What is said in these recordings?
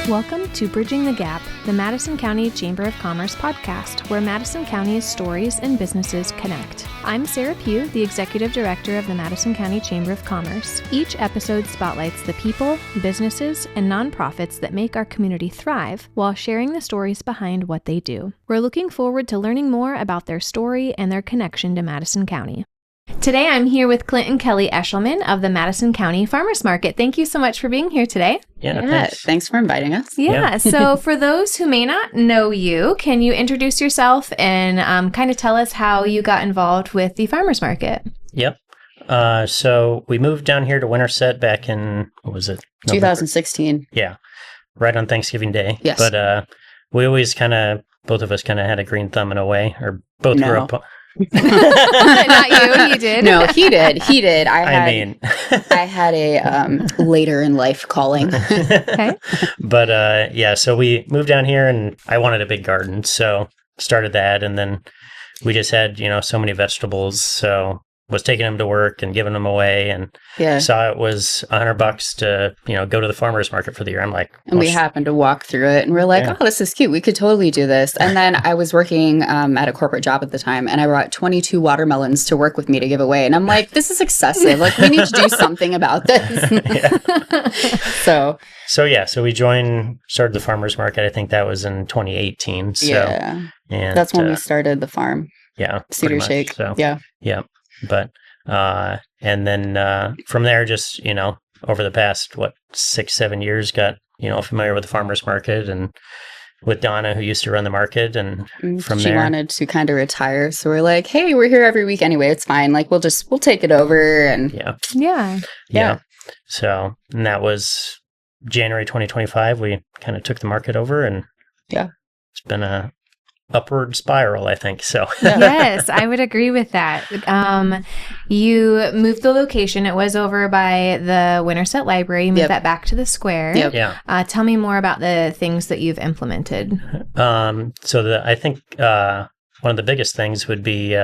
Welcome to Bridging the Gap, the Madison County Chamber of Commerce podcast, where Madison County's stories and businesses connect. I'm Sarah Pugh, the Executive Director of the Madison County Chamber of Commerce. Each episode spotlights the people, businesses, and nonprofits that make our community thrive while sharing the stories behind what they do. We're looking forward to learning more about their story and their connection to Madison County. Today, I'm here with Clinton and Kelly Echelman of the Madison County Farmers Market. Thank you so much for being here today. Yeah, thanks for inviting us. Yeah. So for those who may not know you, can you introduce yourself and kind of tell us how you got involved with the farmers market? Yep. So we moved down here to Winterset back in, what was it? November? 2016. Yeah. Right on Thanksgiving Day. Yes. But we always both of us kind of had a green thumb in a way, or both grew up. Not you. You did. No, he did. He did. I had a later in life calling. Okay. But yeah, so we moved down here and I wanted a big garden. So started that. And then we just had, so many vegetables. So was taking them to work and giving them away, and saw it was $100 to, go to the farmer's market for the year. I'm like, and we happened to walk through it and we're like, oh, this is cute. We could totally do this. And then I was working at a corporate job at the time, and I brought 22 watermelons to work with me to give away. And I'm like, this is excessive. Like, we need to do something about this. So we started the farmer's market. I think that was in 2018. So, and that's when we started the farm. Yeah. Cedar Shake. So, yeah. But, and then, from there, just, over the past, 6-7 years, got, familiar with the farmer's market and with Donna, who used to run the market. And from there, she wanted to kind of retire. So we're like, hey, we're here every week anyway. It's fine. Like, we'll take it over. And yeah. So, and that was January 2025. We kind of took the market over, and it's been a upward spiral, I think. So yes, I would agree with that. You moved the location. It was over by the Winterset Library. You moved that back to the square. Yep. Yeah. Tell me more about the things that you've implemented. I think one of the biggest things would be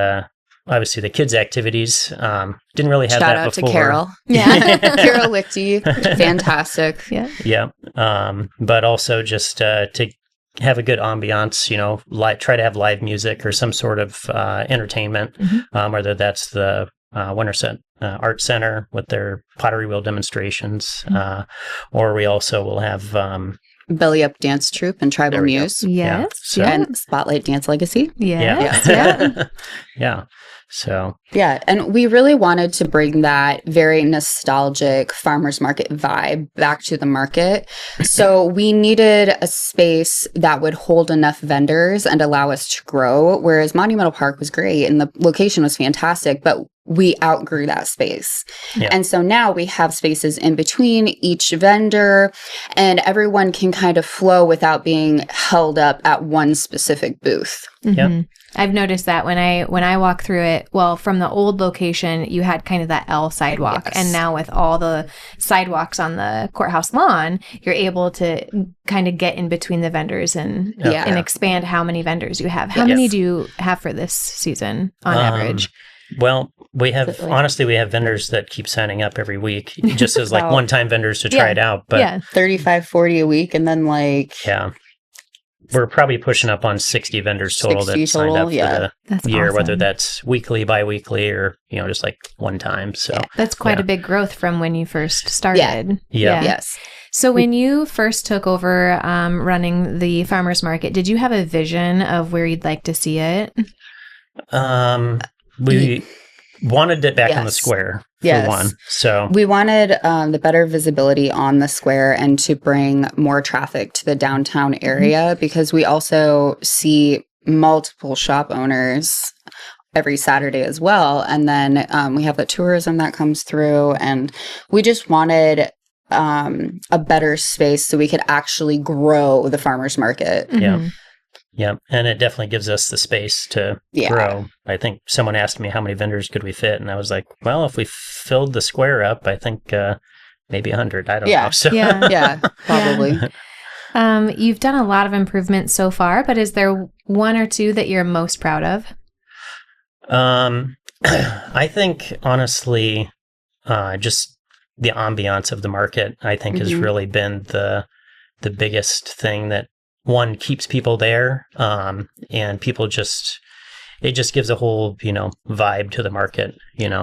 obviously the kids' activities. Didn't really have that before. Shout out to Carol. Yeah. Carol Lichty. Fantastic. Yeah. Yeah. But also just to have a good ambiance, try to have live music or some sort of entertainment, whether that's the Winterset Art Center with their pottery wheel demonstrations, or we also will have Belly Up Dance Troupe and Tribal Muse. Yes. And Spotlight Dance Legacy. Yeah. So. Yeah. And we really wanted to bring that very nostalgic farmers market vibe back to the market. So we needed a space that would hold enough vendors and allow us to grow, whereas Monumental Park was great and the location was fantastic, but we outgrew that space. Yeah. And so now we have spaces in between each vendor, and everyone can kind of flow without being held up at one specific booth. Yeah. I've noticed that when I walk through it, well, from the old location, you had kind of that L sidewalk. Yes. And now with all the sidewalks on the courthouse lawn, you're able to kind of get in between the vendors and expand how many vendors you have. How many do you have for this season on average? Well, we have vendors that keep signing up every week, just as like one-time vendors to try it out. But 35, 40 a week. And then we're probably pushing up on 60 vendors total that signed up for the year, awesome. Whether that's weekly, bi-weekly, or, just like one time. So that's quite a big growth from when you first started. Yeah. Yes. So when you first took over running the farmers market, did you have a vision of where you'd like to see it? We wanted it back on the square for one. So we wanted the better visibility on the square and to bring more traffic to the downtown area, because we also see multiple shop owners every Saturday as well. And then we have the tourism that comes through, and we just wanted a better space so we could actually grow the farmers market. Yeah, and it definitely gives us the space to grow. I think someone asked me how many vendors could we fit, and I was like, well, if we filled the square up, I think maybe 100. I don't know. So. Probably. You've done a lot of improvements so far, but is there one or two that you're most proud of? I think, honestly, just the ambiance of the market, I think, has really been the the biggest thing that one keeps people there, and people it just gives a whole, vibe to the market,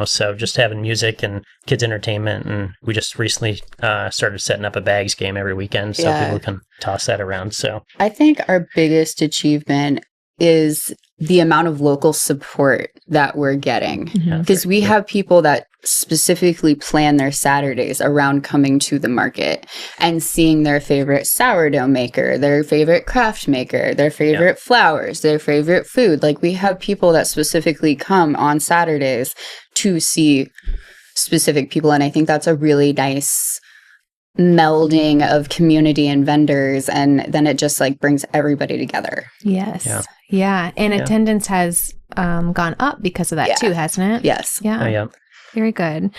so just having music and kids entertainment. And we just recently started setting up a bags game every weekend so people can toss that around. So I think our biggest achievement is the amount of local support that we're getting, because we have people that specifically plan their Saturdays around coming to the market and seeing their favorite sourdough maker, their favorite craft maker, their favorite flowers, their favorite food. Like, we have people that specifically come on Saturdays to see specific people. And I think that's a really nice melding of community and vendors, and then it just like brings everybody together. Yes. Yeah. And attendance has gone up because of that too, hasn't it? Yes. Yeah. Oh, yeah. Very good.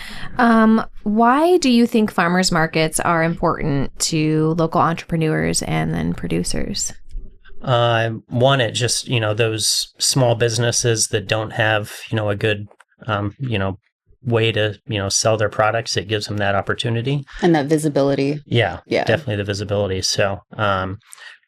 Why do you think farmers markets are important to local entrepreneurs and then producers? One, it just, those small businesses that don't have, a good, way to, sell their products, it gives them that opportunity. And that visibility. Yeah. Definitely the visibility. So,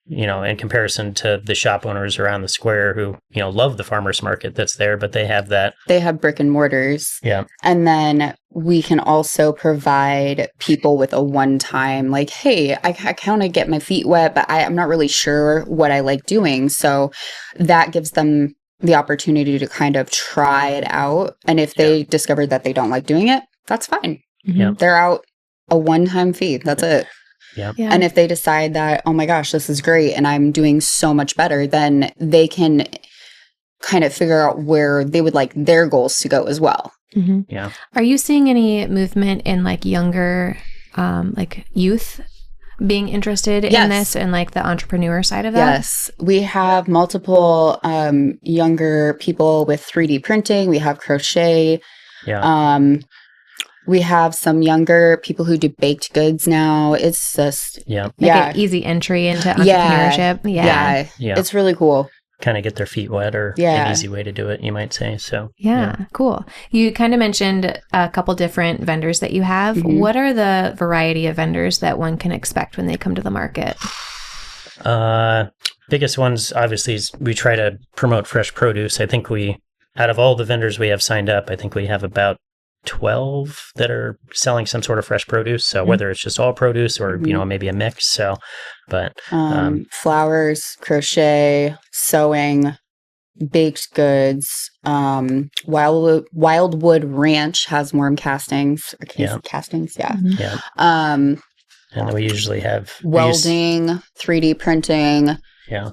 in comparison to the shop owners around the square who, love the farmers market that's there, but they have brick and mortars. Yeah. And then we can also provide people with a one-time, like, hey, I kind of get my feet wet, but I'm not really sure what I like doing. So that gives them the opportunity to kind of try it out. And if they discover that they don't like doing it, that's fine. Yeah. They're out a one-time fee. That's it. Yeah. And if they decide that, oh my gosh, this is great and I'm doing so much better, then they can kind of figure out where they would like their goals to go as well. Mm-hmm. Yeah. Are you seeing any movement in like younger, like youth being interested in this and like the entrepreneur side of that? Yes. We have multiple younger people with 3D printing. We have crochet. Yeah. We have some younger people who do baked goods now. It's just like an easy entry into entrepreneurship. Yeah. It's really cool. Kind of get their feet wet, or an easy way to do it, you might say. So cool. You kind of mentioned a couple different vendors that you have. Mm-hmm. What are the variety of vendors that one can expect when they come to the market? Biggest ones, obviously, is we try to promote fresh produce. I think out of all the vendors we have signed up, I think we have about 12 that are selling some sort of fresh produce. So whether it's just all produce or, maybe a mix. So, but flowers, crochet, sewing, baked goods, Wildwood Ranch has worm castings. Castings. Yeah. Mm-hmm. Yeah. And then we usually have welding, 3D printing. Yeah.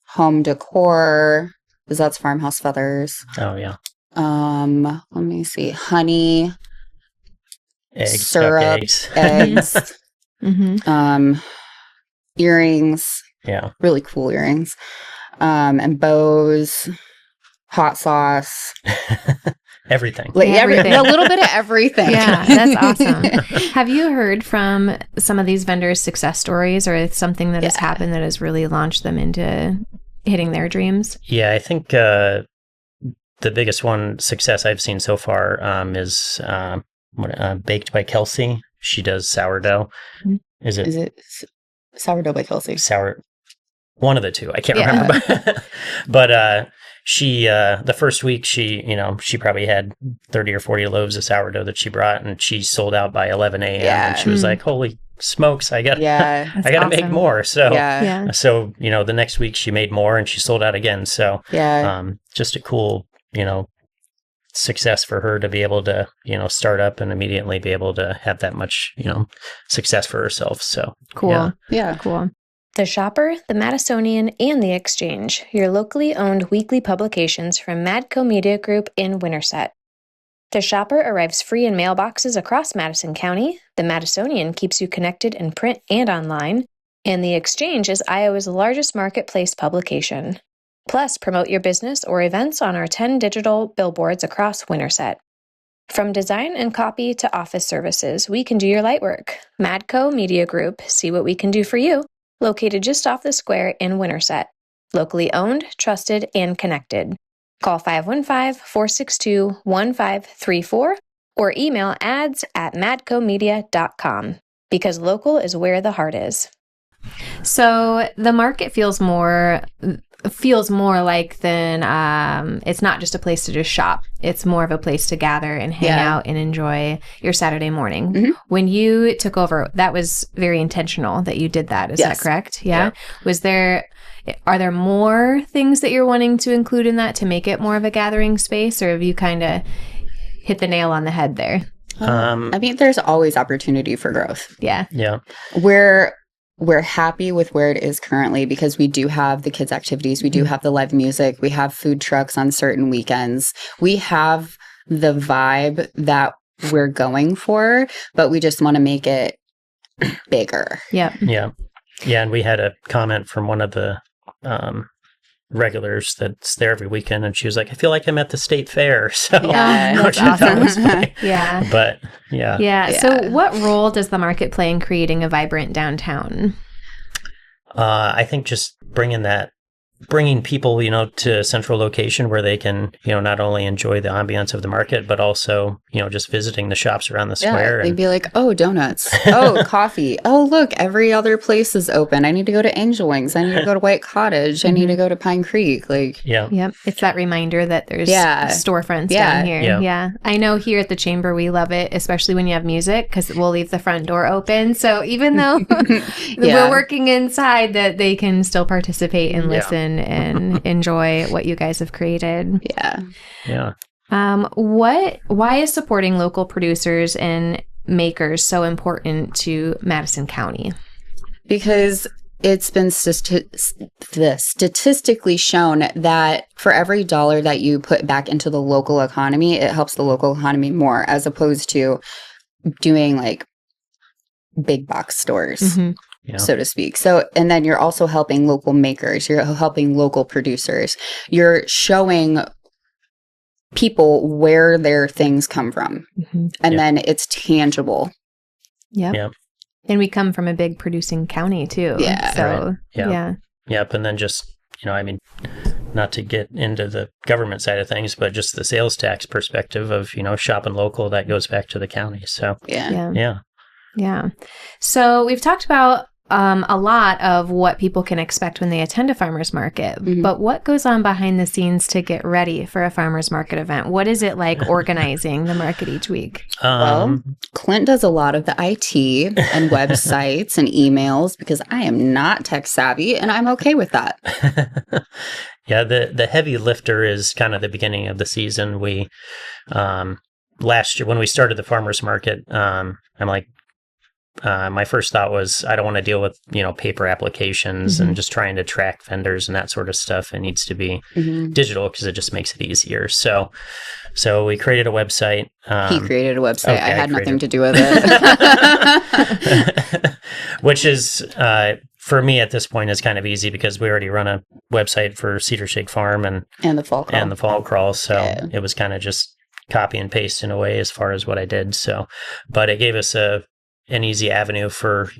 Home decor, because that's farmhouse feathers. Oh yeah. Let me see. Honey, eggs, syrup, eggs, earrings. Yeah. Really cool earrings. And bows, hot sauce. Everything. Like everything. A little bit of everything. Yeah, that's awesome. Have you heard from some of these vendors' success stories, or something that has happened that has really launched them into hitting their dreams? Yeah, I think the biggest success I've seen so far is Baked by Kelsey. She does sourdough. Mm-hmm. Is it sourdough by Kelsey? One of the two. I can't remember. But she the first week she probably had 30 or 40 loaves of sourdough that she brought, and she sold out by 11 a.m. And she was like, holy smokes, I got to make more. So so the next week she made more and she sold out again. So just a cool success for her to be able to start up and immediately be able to have that much success for herself. So cool. Yeah. Cool. The Shopper, the Madisonian, and the Exchange, your locally owned weekly publications from Madco Media Group in Winterset. The Shopper arrives free in mailboxes across Madison County, the Madisonian keeps you connected in print and online, and the Exchange is Iowa's largest marketplace publication. Plus, promote your business or events on our 10 digital billboards across Winterset. From design and copy to office services, we can do your light work. Madco Media Group, see what we can do for you. Located just off the square in Winterset. Locally owned, trusted, and connected. Call 515-462-1534 or email ads@madcomedia.com. because local is where the heart is. So the market feels more like than it's not just a place to just shop. It's more of a place to gather and hang out and enjoy your Saturday morning. Mm-hmm. When you took over, that was very intentional that you did that. Is that correct? Yeah. Are there more things that you're wanting to include in that to make it more of a gathering space, or have you kind of hit the nail on the head there? I mean, there's always opportunity for growth. Yeah. We're happy with where it is currently because we do have the kids' activities. We do have the live music. We have food trucks on certain weekends. We have the vibe that we're going for, but we just want to make it bigger. Yeah. Yeah. Yeah. And we had a comment from one of the regulars that's there every weekend, and she was like, I feel like I'm at the state fair. So that's awesome. Yeah. But yeah. So what role does the market play in creating a vibrant downtown? I think just bringing people, to a central location where they can, not only enjoy the ambiance of the market, but also, just visiting the shops around the square. They'd be like, oh, donuts. Oh, coffee. Oh, look, every other place is open. I need to go to Angel Wings. I need to go to White Cottage. I need to go to Pine Creek. Yep. It's that reminder that there's storefronts down here. Yeah. I know here at the Chamber, we love it, especially when you have music, because we'll leave the front door open. So even though we're working inside, that they can still participate and listen and enjoy what you guys have created. Yeah. Why is supporting local producers and makers so important to Madison County? Because it's been statistically shown that for every dollar that you put back into the local economy, it helps the local economy more, as opposed to doing like big box stores. Mm-hmm. So to speak. So, and then you're also helping local makers, you're helping local producers, you're showing people where their things come from. Mm-hmm. And then it's tangible. Yep. And we come from a big producing county too. Yeah. So, Yep. And then just, not to get into the government side of things, but just the sales tax perspective of, shopping local, that goes back to the county. So, Yeah. So we've talked about a lot of what people can expect when they attend a farmer's market, but what goes on behind the scenes to get ready for a farmer's market event? What is it like organizing the market each week? Well, Clint does a lot of the IT and websites and emails because I am not tech savvy, and I'm okay with that. Yeah, the heavy lifter is kind of the beginning of the season. We last year when we started the farmer's market, I'm like, my first thought was, I don't want to deal with, paper applications and just trying to track vendors and that sort of stuff. It needs to be digital because it just makes it easier. So we created a website. He created a website. I had nothing to do with it. Which is, for me at this point, is kind of easy because we already run a website for Cedar Shake Farm and the fall crawl. So it was kind of just copy and paste in a way as far as what I did. So, but it gave us an easy avenue for,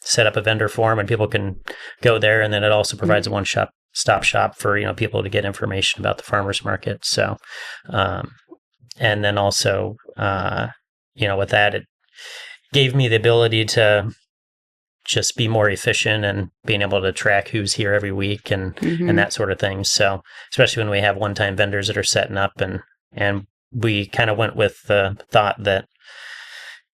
set up a vendor form and people can go there. And then it also provides a one-stop shop for, people to get information about the farmer's market. So, and then also, with that, it gave me the ability to just be more efficient and being able to track who's here every week and that sort of thing. So, especially when we have one-time vendors that are setting up and we kind of went with the thought that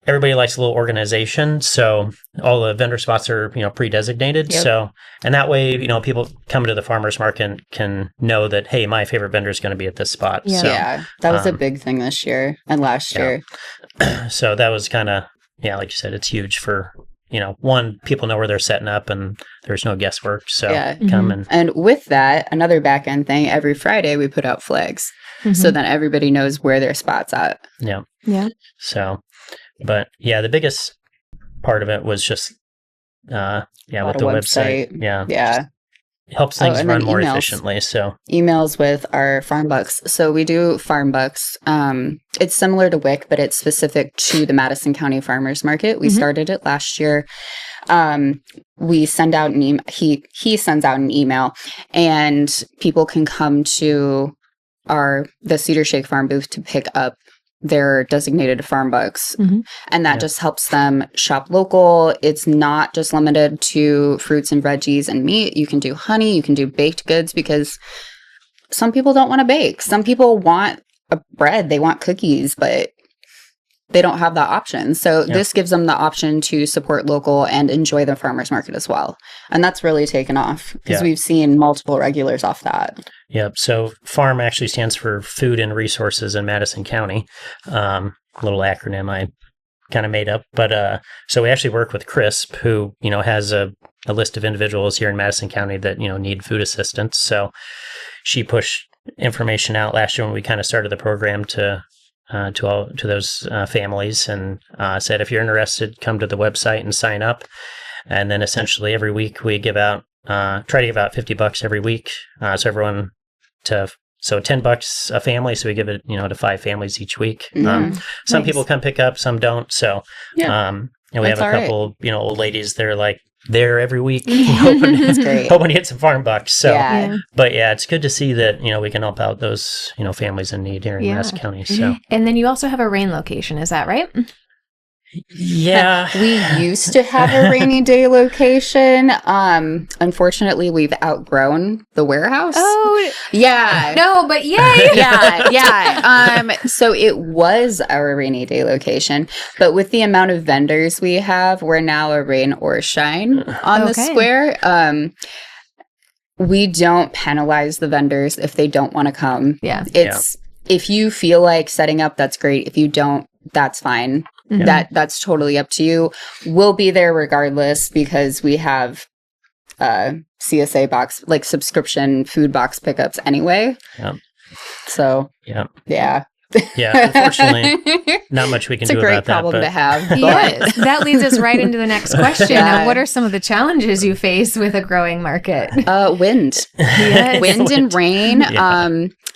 everybody likes a little organization, so all the vendor spots are, pre-designated. Yep. So, and that way, people come to the farmers market can know that, hey, my favorite vendor is going to be at this spot. Yeah, so, that was a big thing this year and last year. So that was kind of, like you said, it's huge for, one, people know where they're setting up and there's no guesswork. So come and with that, another back end thing, every Friday we put out flags so that everybody knows where their spot's at. Yeah. So. But the biggest part of it was just, with the website. Yeah. It helps things run more efficiently. So emails with our farm bucks. So we do farm bucks. It's similar to WIC, but it's specific to the Madison County Farmers Market. We started it last year. We send out an email. He sends out an email, and people can come to the Cedar Shake Farm booth to pick up their designated farm bucks. Mhm. And that just helps them shop local. It's not just limited to fruits and veggies and meat. You can do honey, you can do baked goods, because some people don't want to bake. Some people want a bread, they want cookies, but they don't have that option. So this gives them the option to support local and enjoy the farmers market as well. And that's really taken off because we've seen multiple regulars off that. Yep. So FARM actually stands for Food and Resources in Madison County. Little acronym I kind of made up. But so we actually work with CRISP, who, has a list of individuals here in Madison County that, need food assistance. So she pushed information out last year when we kind of started the program to those families, and said, if you're interested, come to the website and sign up. And then essentially every week we give out, try to give out $50 every week. So everyone so $10 a family. So we give it, to 5 families each week. Some people come pick up, some don't. So, and we have a couple, old ladies. They're like there every week, hoping to get some farm bucks. So, but it's good to see that, we can help out those, families in need here in Madison County. So, and then you also have a rain location. Is that right? Yeah. We used to have a rainy day location. Unfortunately, we've outgrown the warehouse. Oh, yeah. No, but yay. Yeah. So it was our rainy day location, but with the amount of vendors we have, we're now a rain or shine on the square. We don't penalize the vendors if they don't want to come. Yeah. If you feel like setting up, that's great. If you don't, that's fine. That's totally up to you. We'll be there regardless because we have CSA box, like subscription food box pickups anyway. So yeah. Unfortunately, not much we can do about that. It's a great problem to have. Yes, that leads us right into the next question. Now, what are some of the challenges you face with a growing market? Wind. Yes. Wind and rain.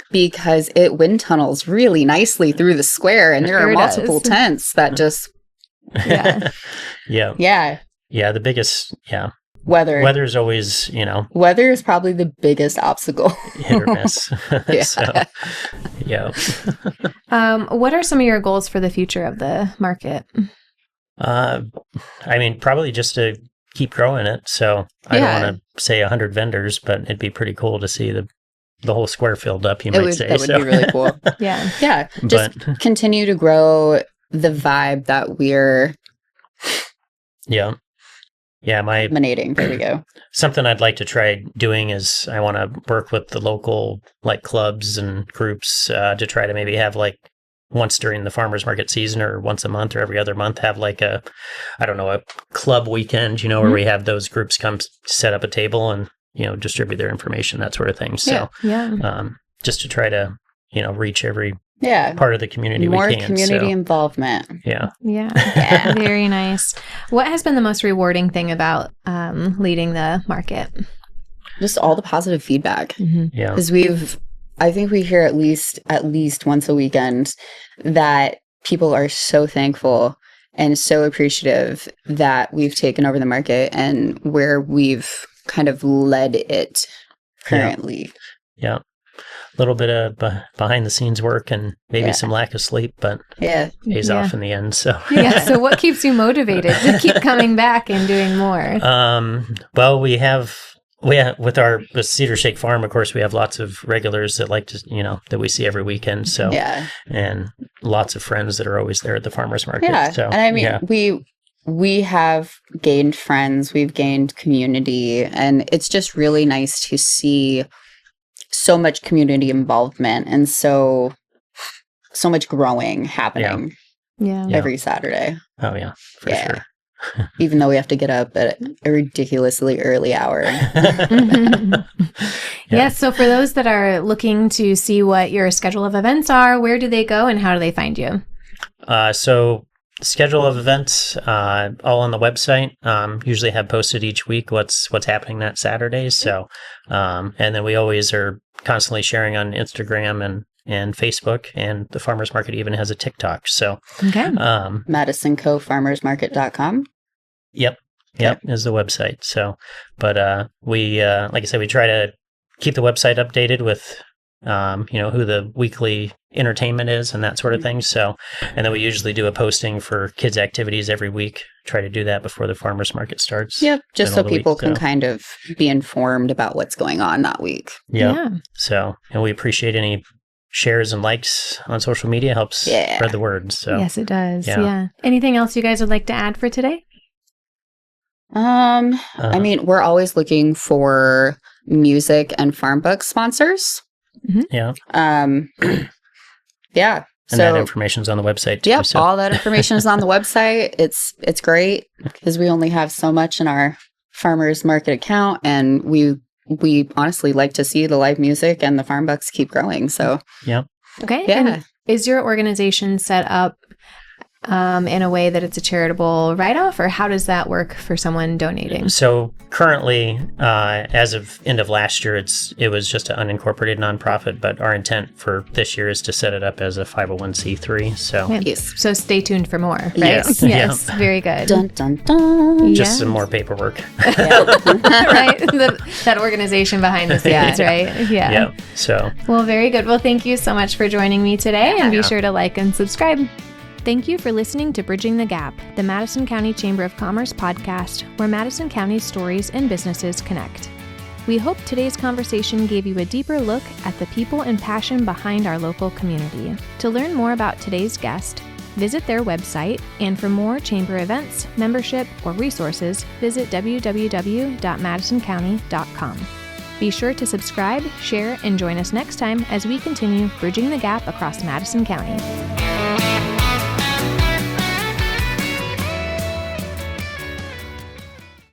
Because it wind tunnels really nicely through the square, and there are multiple tents that just the biggest weather is always weather is probably the biggest obstacle. Hit or miss. What are some of your goals for the future of the market? Probably just to keep growing it. So I don't want to say 100 vendors, but it'd be pretty cool to see the whole square filled up, you might say. That would be really cool. Yeah. Just continue to grow the vibe that we're emanating. There we go. Something I'd like to try doing is I want to work with the local clubs and groups to try to maybe have once during the farmers market season or once a month or every other month have a club weekend, where we have those groups come set up a table and distribute their information, that sort of thing. So, just to try to, reach every part of the community More we can. Community involvement. Yeah. Very nice. What has been the most rewarding thing about leading the market? Just all the positive feedback. Yeah. Because I think we hear at least once a weekend that people are so thankful and so appreciative that we've taken over the market and where we've kind of led it currently. Yeah. A little bit of behind the scenes work and maybe some lack of sleep, but pays off in the end. So So what keeps you motivated to keep coming back and doing more? Well, we have with our Cedar Shake Farm, of course, we have lots of regulars that like to, that we see every weekend. So and lots of friends that are always there at the farmers market. Yeah. So, and we have gained friends, we've gained community, and it's just really nice to see so much community involvement and so much growing happening every Saturday. Oh, yeah, for sure. Even though we have to get up at a ridiculously early hour. So for those that are looking to see what your schedule of events are, where do they go and how do they find you? So schedule of events, all on the website. Usually have posted each week what's happening that Saturday. So, and then we always are constantly sharing on Instagram and Facebook, and the farmers market even has a TikTok. So, MadisonCoFarmersMarket.com. Yep, is the website. So, but we like I said, we try to keep the website updated with who the weekly entertainment is and that sort of thing. So, and then we usually do a posting for kids' activities every week. Try to do that before the farmers market starts. Yep, just so people week, can kind of be informed about what's going on that week. Yeah. So, and we appreciate any shares and likes on social media. Helps spread the word. So yes, it does. Yeah. Anything else you guys would like to add for today? I mean, we're always looking for music and farm book sponsors. Mm-hmm. Yeah. Yeah. And that information's on the website too. Yep, So. all that information is on the website. It's great because we only have so much in our farmers market account, and we honestly like to see the live music and the farm bucks keep growing. So yeah. Okay. Yeah. And is your organization set up in a way that it's a charitable write-off, or how does that work for someone donating? So currently, as of end of last year, it was just an unincorporated nonprofit, but our intent for this year is to set it up as a 501c3. So yes. So stay tuned for more, right? Yes. Yes. Very good. Dun, dun, dun. Just some more paperwork. Right? That organization behind the scenes, right? Yeah. Yeah. So. Well, very good. Well, thank you so much for joining me today, and be sure to like and subscribe. Thank you for listening to Bridging the Gap, the Madison County Chamber of Commerce podcast, where Madison County's stories and businesses connect. We hope today's conversation gave you a deeper look at the people and passion behind our local community. To learn more about today's guest, visit their website, and for more chamber events, membership, or resources, visit www.madisoncounty.com. Be sure to subscribe, share, and join us next time as we continue bridging the gap across Madison County.